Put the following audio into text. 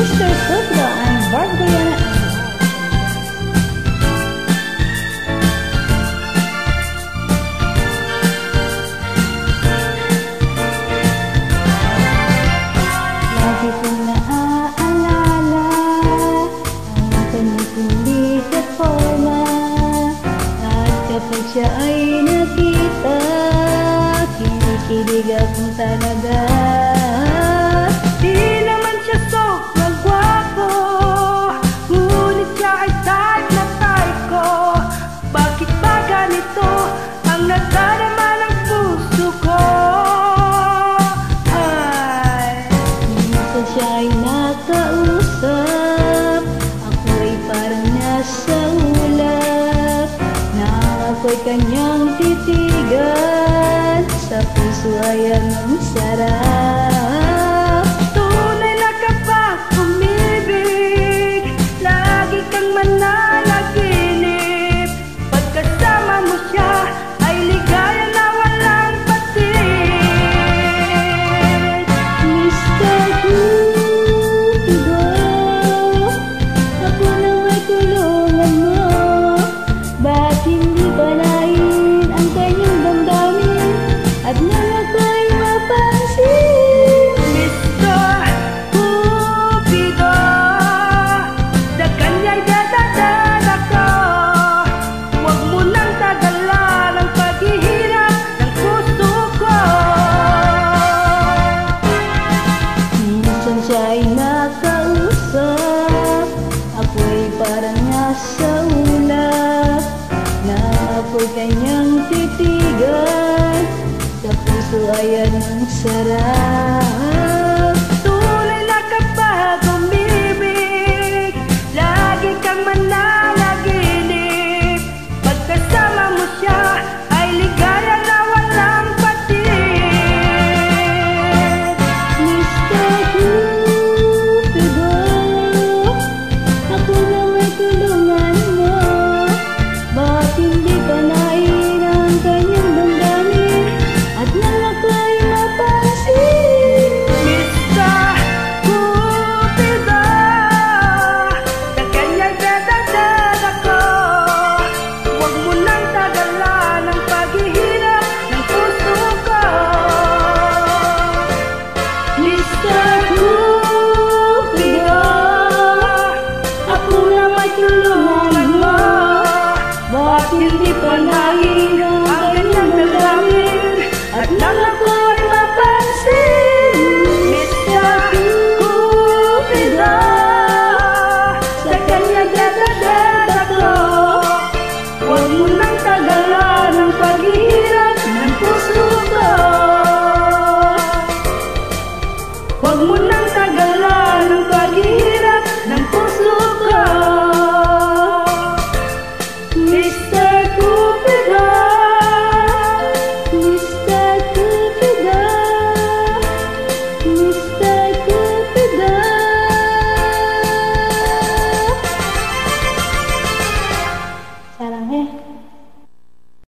Mr. Sutro and Barbarian. Lagi kong naaalala ang kanyang kulit at forma, at kapag siya ay nakita, kinikilig akong talaga. Di naman siya sobrang gwapo, ngunit siya ay type na type ko. Bakit ba ganito ang nadarama ng puso ko? Ay, minsan siya ay nakausap, ako ay parang nasa ulap, na ako'y kanyang titigan, sa puso ay anong sarap. Tunay na kapag umibig, lagi kang mananaginip. Pagkasama mo siya ay ligaya na walang patid. Mr. Cupido, ako na may tulungan mo. Bakit hindi banayin ang kanyang damdamin at nang ako'y mapansin? Mr. Cupido, sa kanya'y dadadaan ako. Huwag mo nang tagalan ang paghihirap ng puso ko. Minsan siya'y nakausap, ako'y parang nasa ulap, na ako'y kanyang titigan, sa puso ay anong sarap.